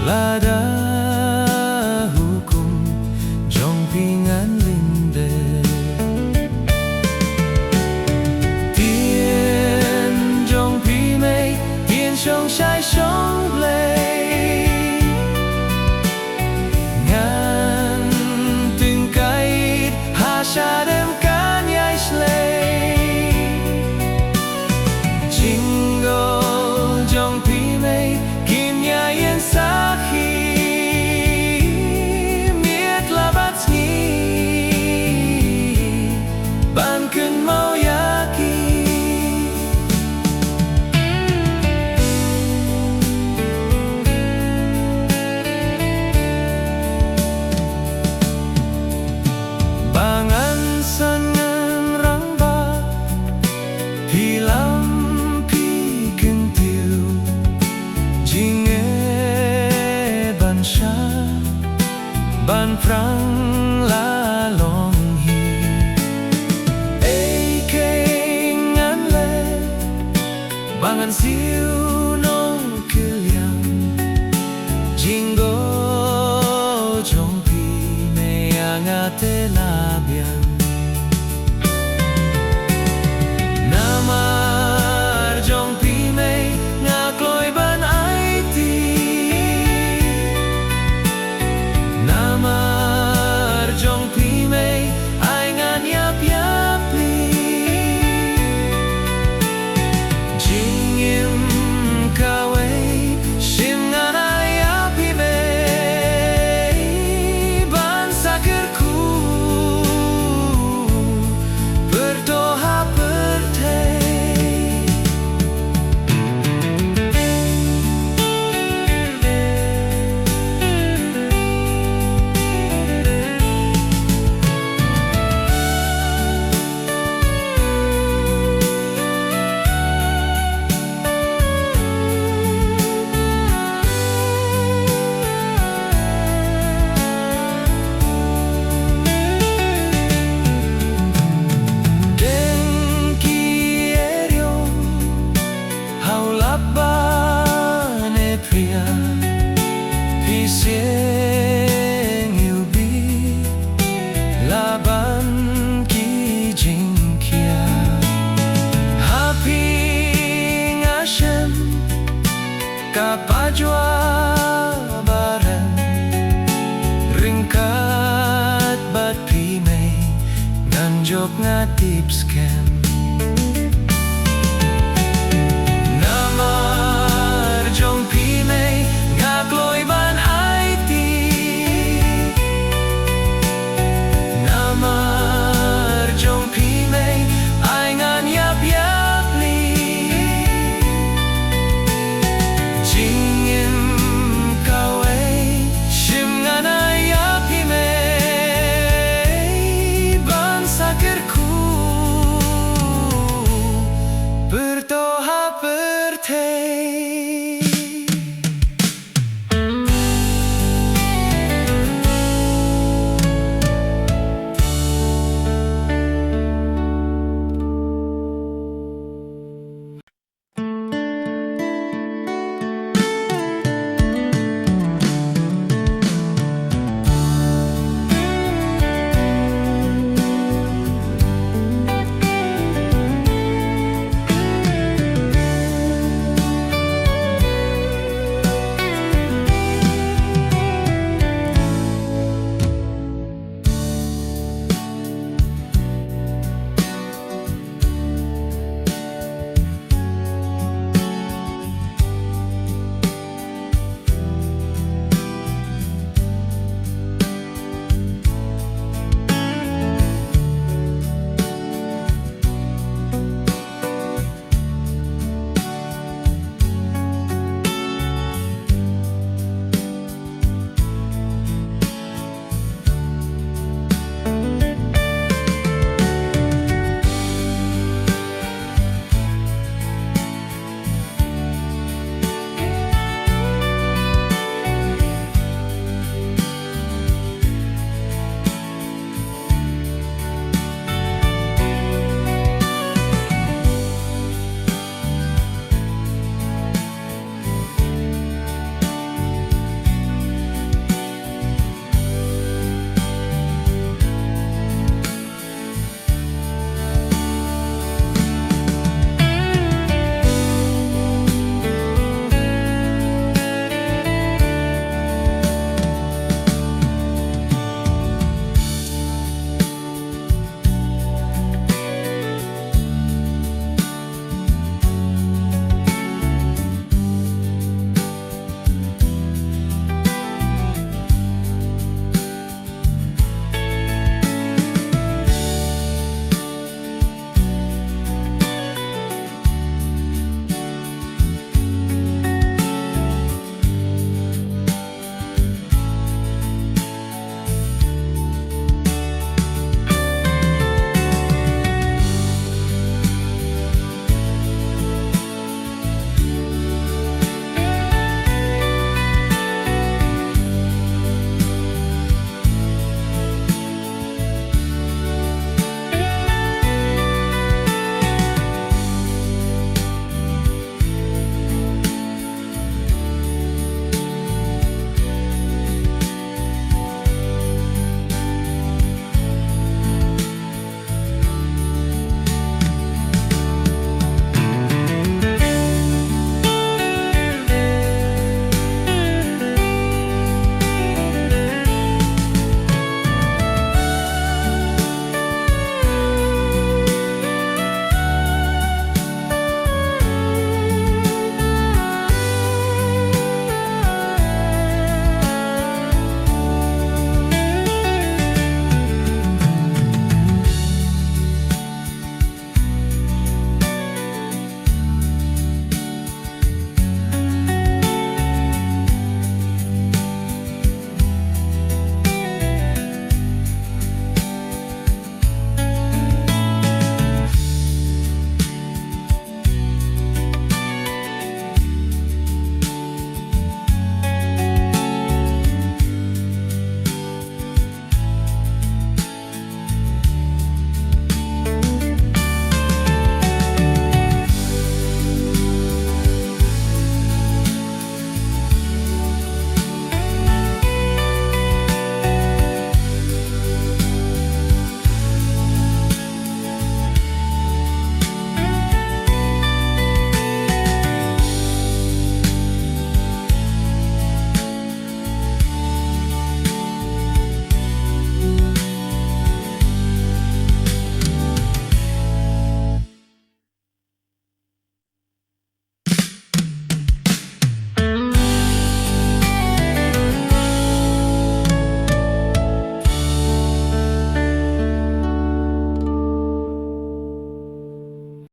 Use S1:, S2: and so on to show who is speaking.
S1: Lada hukum Jong pingan linde Tiên Jong pi mei Tiên sông sai sông lệ Ngàn từng cái Hà sa đêm cá nhai slay Jingle Jong pi mei Kim nhai yên sa khi Miết là bát nghi Ban cơn mau yaki Bangan sangan rang ba Hilam pi kentiu Jinge ban sha Ban prang la long hi Ê kê ngắn lệ Bangan siêu nông cứ liang Jingo Jong pi me angate la biang Namar Jong pi mei ngak loi ban ai ti Namar Jong pi mei ai ngan yap yap li Jing im kawe shim ngan ai yap pi mei Ban sakir ku berdoa bertei Den kierion haulabane pria Piseng ilbi laban ki jingkia Happy ngasem kapajwa bareng Ringkat bat pi mei nganjok ngatip scam Namar Jong pi mei ngak loi ban ai ti Namar Jong pi mei ai ngan yap yap li Jing im kawe shim ngan ai yap pi mei Ban sakir ku berdoa bertei